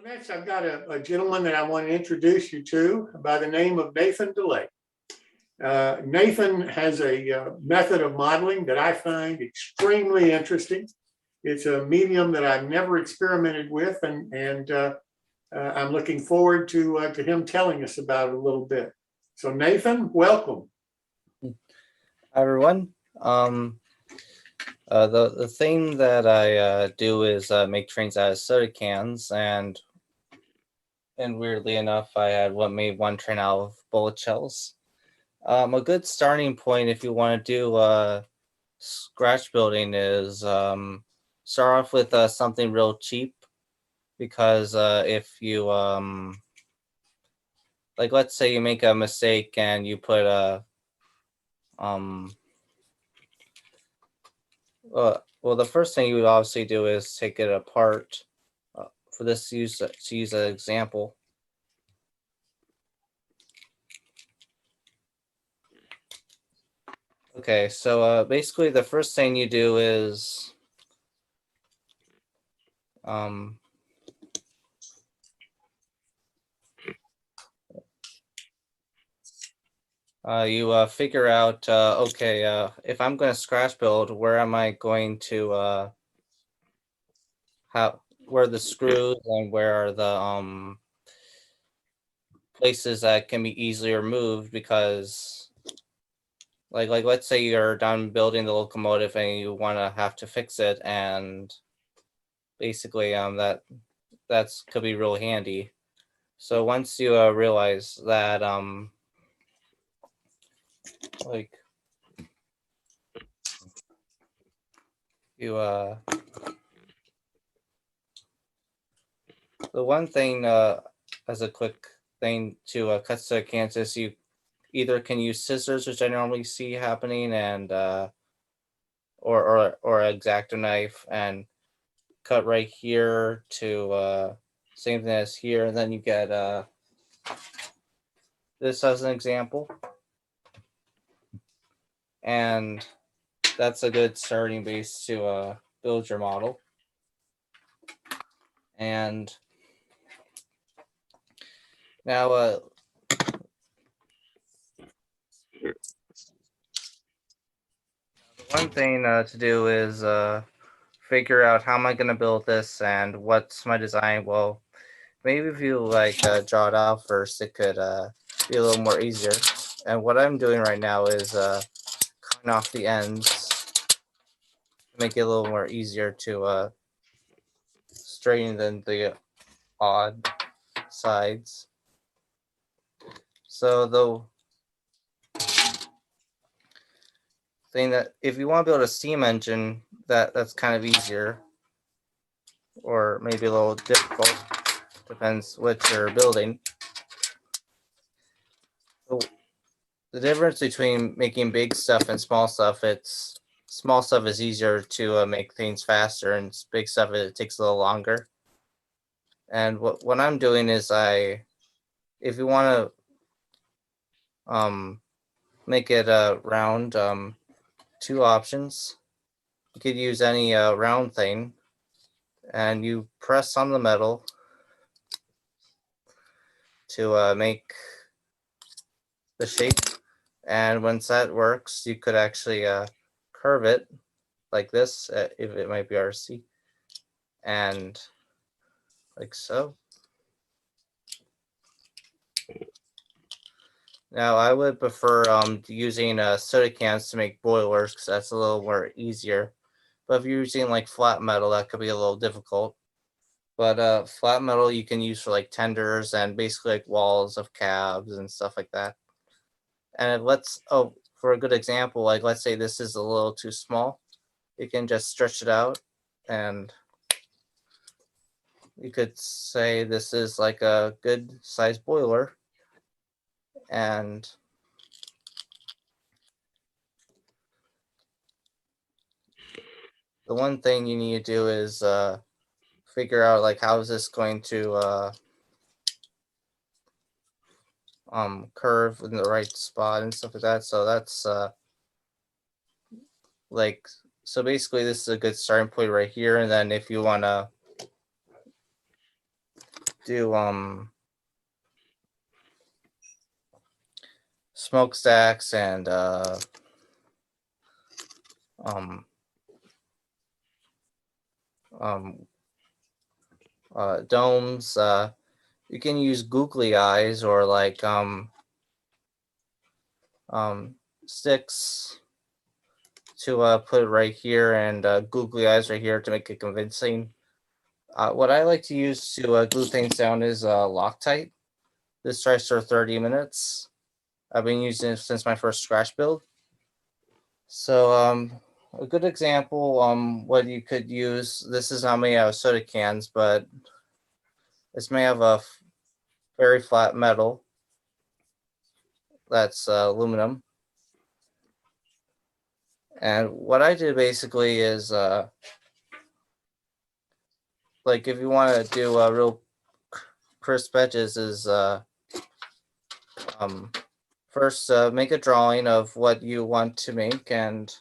Well, next I've got a gentleman that I want to introduce you to by the name of Nathan DeLay. Nathan has a method of modeling that I find extremely interesting. It's a medium that I've never experimented with, and I'm looking forward to him telling us about it a little bit. So Nathan, welcome. Hi everyone. The thing that I do is make trains out of soda cans, and weirdly enough, I had made one train out of bullet shells. A good starting point if you want to do scratch building is start off with something real cheap, because if you like, let's say you make a mistake and you put a well, the first thing you would obviously do is take it apart. For this, to use an example. Okay, so basically the first thing you do is you figure out, okay, if I'm going to scratch build, where am I going to where are the screws and where are the places that can be easily removed, because like let's say you're done building the locomotive and you want to have to fix it, and basically that's could be real handy. So once you realize that like you the one thing as a quick thing to cut soda cans is you either can use scissors, which I normally see happening, and or X-Acto knife, and cut right here to same thing as here, and then you get this as an example, and that's a good starting base to build your model. And now the one thing to do is figure out how am I going to build this and what's my design. Well, maybe if you draw it out first, it could be a little more easier. And what I'm doing right now is cutting off the ends to make it a little more easier to straighten than the odd sides. So the thing that if you want to build a steam engine, that's kind of easier, or maybe a little difficult, depends what you're building. So the difference between making big stuff and small stuff, it's small stuff is easier to make things faster, and big stuff it takes a little longer. And what I'm doing is if you want to make it round, two options. You could use any round thing, and you press on the metal to make the shape. And once that works, you could actually curve it like this, if it might be RC, and like so. Now I would prefer using soda cans to make boilers, because that's a little more easier. But if you're using like flat metal, that could be a little difficult. But flat metal you can use for like tenders and basically like walls of cabs and stuff like that. And for a good example, like let's say this is a little too small, you can just stretch it out, and you could say this is like a good size boiler. And the one thing you need to do is figure out like how is this going to curve in the right spot and stuff like that. So that's so basically this is a good starting point right here. And then if you want to do smokestacks and domes. You can use googly eyes or like sticks to put right here, and googly eyes right here to make it convincing. What I like to use to glue things down is Loctite. This tries for 30 minutes. I've been using it since my first scratch build. So a good example, what you could use, this is not made out of soda cans, but it's made of a very flat metal that's aluminum. And what I did basically is, like if you want to do real crisp edges, is first make a drawing of what you want to make, and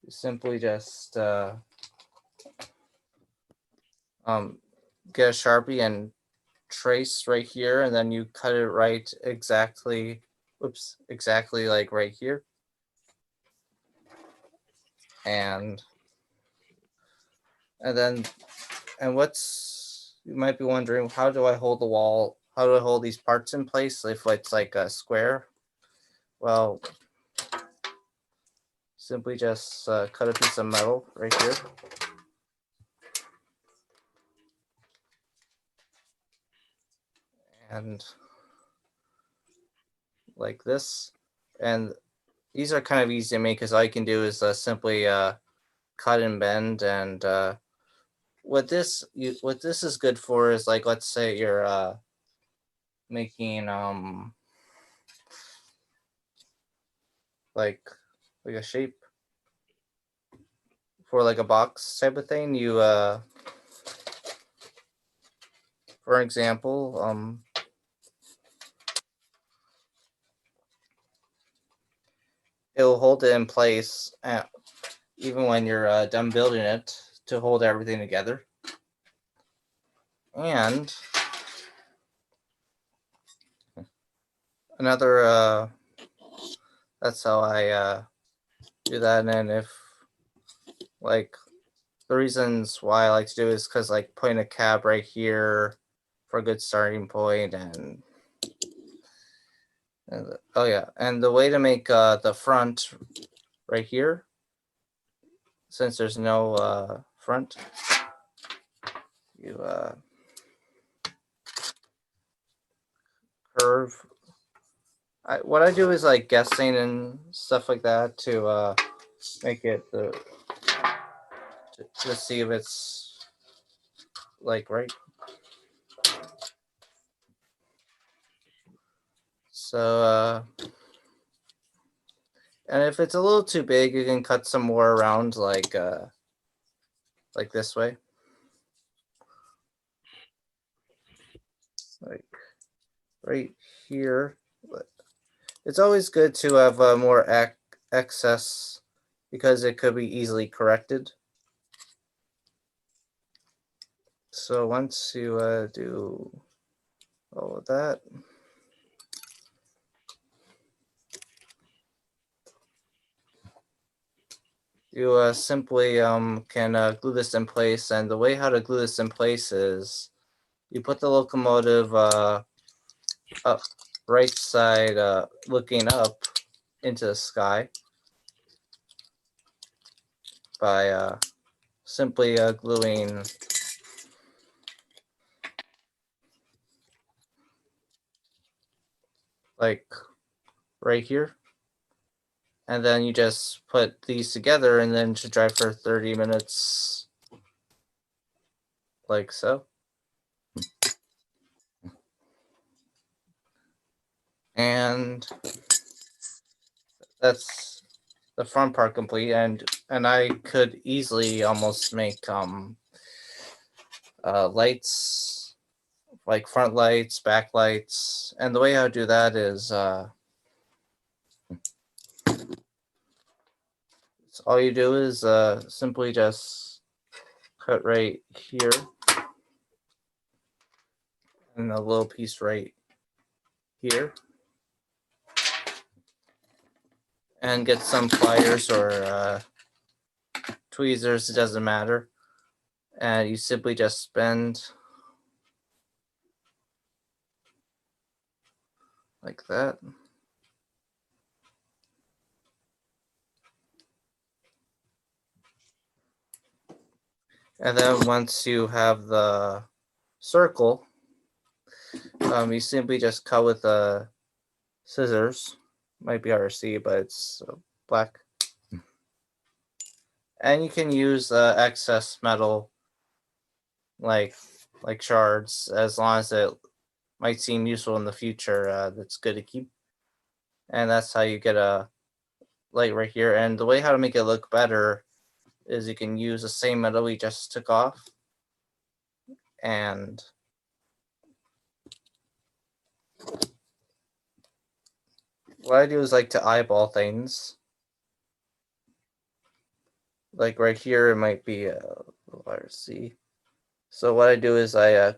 simply just get a Sharpie and trace right here, and then you cut it right exactly, exactly like right here. And then, and what's, you might be wondering, how do I hold the wall? How do I hold these parts in place if it's like a square? Well, simply just cut a piece of metal right here. And like this. And these are kind of easy to make because all you can do is simply cut and bend. And what this is good for is, like, let's say you're making like a shape for like a box type of thing. You for example, it'll hold it in place even when you're done building it, to hold everything together. And another that's how I do that. And then if, like, the reasons why I like to do it is because, like, putting a cab right here for a good starting point. And oh yeah, and the way to make the front right here, since there's no front, you curve. What I do is like guessing and stuff like that to make it to see if it's like right. So and if it's a little too big, you can cut some more around, like this way, like right here. It's always good to have more excess because it could be easily corrected. So once you do all of that, you simply can glue this in place. And the way how to glue this in place is you put the locomotive up right side looking up into the sky by simply gluing like right here. And then you just put these together, and then to dry for 30 minutes like so. And that's the front part complete. And I could easily almost make lights, like front lights, back lights. And the way I do that is all you do is simply just cut right here, and a little piece right here. And get some pliers or tweezers, it doesn't matter. And you simply just bend like that. And then once you have the circle, you simply just cut with the scissors. Might be hard to see, but it's black. And you can use excess metal, like shards, as long as it might seem useful in the future. That's good to keep. And that's how you get a light right here. And the way how to make it look better is you can use the same metal we just took off, and what I do is like to eyeball things. Like right here, it might be a little hard to see. So what I do is I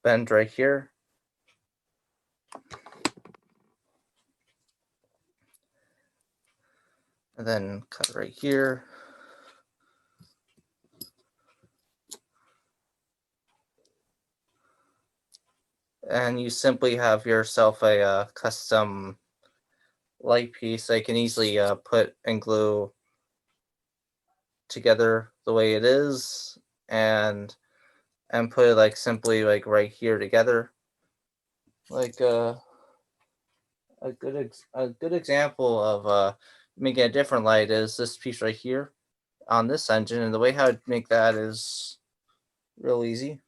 bend right here. And then cut right here. And you simply have yourself a custom light piece that you can easily put and glue together the way it is, and put it like simply like right here together. Like a good example of making a different light is this piece right here on this engine, and the way how to make that is real easy.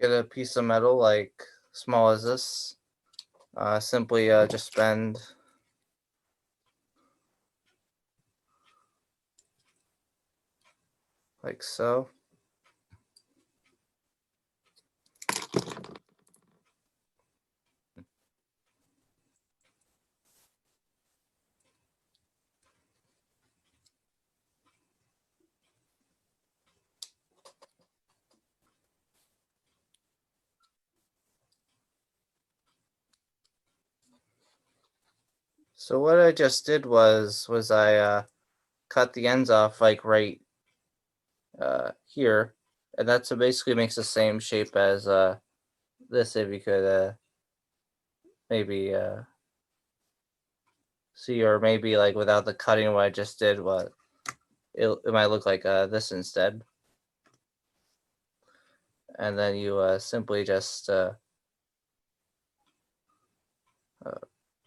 Get a piece of metal like small as this. Simply just bend like so. So what I just did was I cut the ends off like right here, and that's what basically makes the same shape as this. If you could maybe see, or maybe like without the cutting what I just did, what it might look like this instead. And then you simply just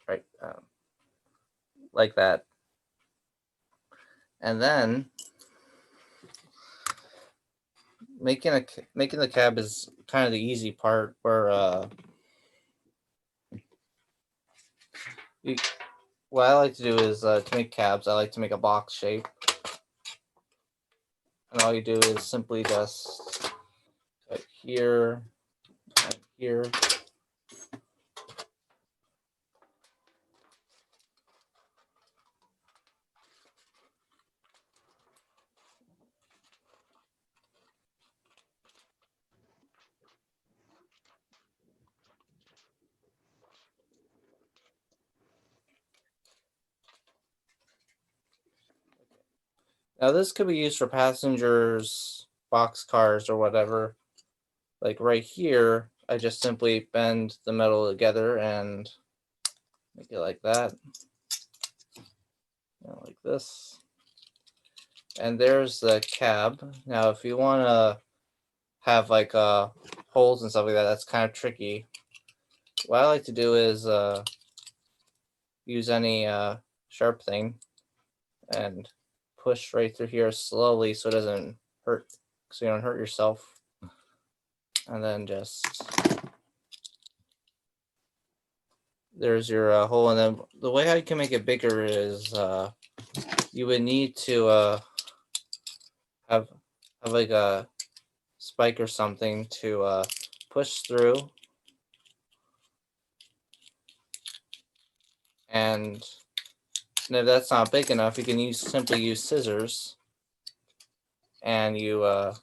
right like that. And then making the cab is kind of the easy part, where what I like to do is to make cabs, I like to make a box shape. And all you do is simply just cut here and here. Now this could be used for passengers, box cars, or whatever. Like right here, I just simply bend the metal together and make it like that. Like this. And there's the cab. Now if you want to have like holes and stuff like that, that's kind of tricky. What I like to do is use any sharp thing and push right through here slowly so it doesn't hurt, so you don't hurt yourself. And then just there's your hole. And then the way how you can make it bigger is you would need to have like a spike or something to push through and And if that's not big enough, you can simply use scissors, and you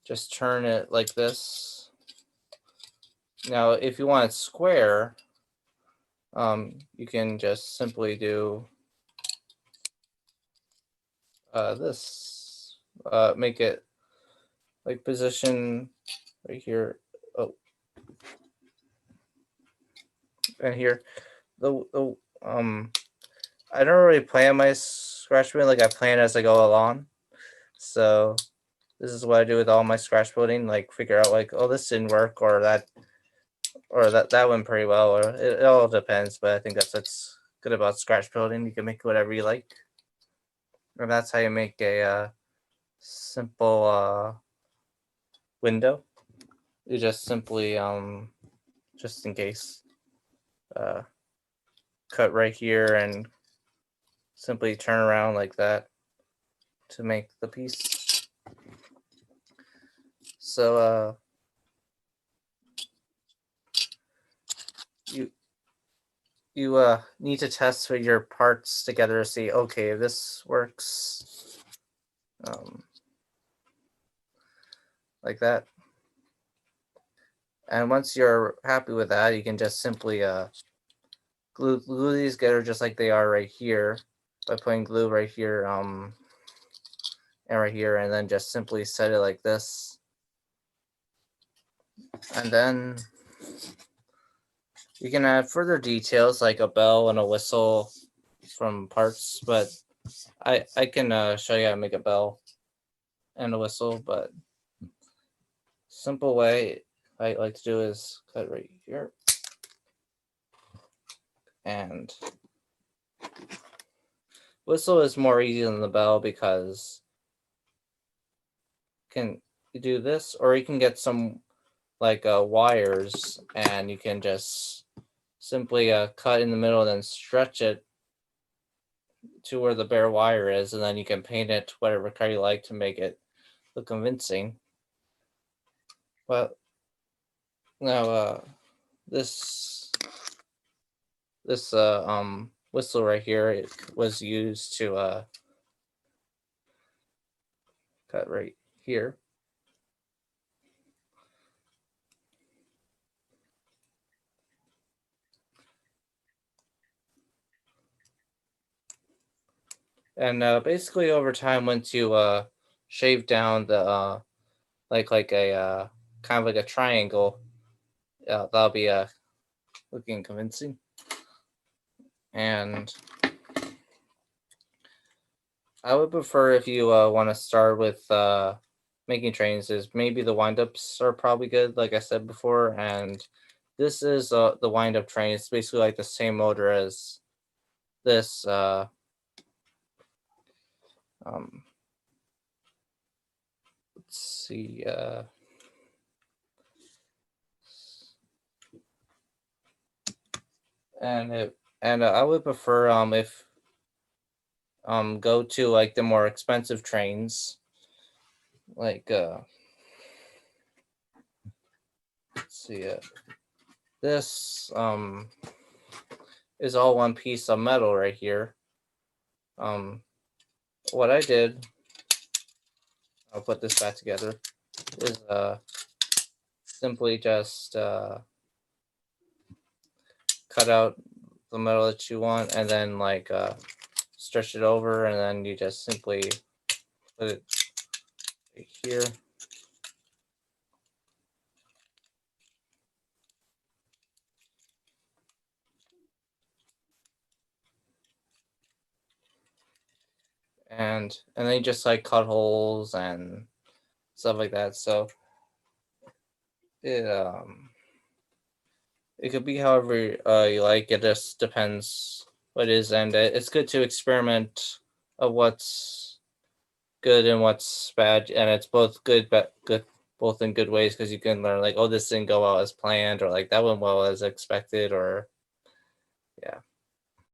just turn it like this. Now, if you want it square, you can just simply do this. Make it like position right here. Oh, and here. I don't really plan my scratch building, like I plan as I go along. So this is what I do with all my scratch building, like figure out like, oh, this didn't work, or that went pretty well, or it all depends. But I think that's what's good about scratch building. You can make whatever you like, and that's how you make a simple window. You just simply just in case, cut right here and simply turn around like that to make the piece. So you need to test with your parts together to see, okay, if this works, like that. And once you're happy with that, you can just simply glue these together just like they are right here by putting glue right here and right here, and then just simply set it like this. And then you can add further details like a bell and a whistle from parts, but I can show you how to make a bell and a whistle, but simple way I like to do is cut right here. And whistle is more easy than the bell because you do this, or you can get some like wires, and you can just simply cut in the middle and then stretch it to where the bare wire is, and then you can paint it whatever color you like to make it look convincing. But now this whistle right here, it was used to cut right here. And basically over time, once you shave down the like a kind of like a triangle, that'll be looking convincing. And I would prefer, if you want to start with making trains, is maybe the windups are probably good, like I said before. And this is the windup train. It's basically like the same motor as this. Let's see. And I would prefer if go to like the more expensive trains, like let's see, this is all one piece of metal right here. What I did, I'll put this back together, is simply just cut out the metal that you want, and then like stretch it over, and then you just simply put it right here. And then you just like cut holes and stuff like that. So it could be however you like. It just depends what it is, and it's good to experiment of what's good and what's bad, and it's both good, but good both in good ways, because you can learn like, oh, this didn't go well as planned, or like that went well as expected, or yeah.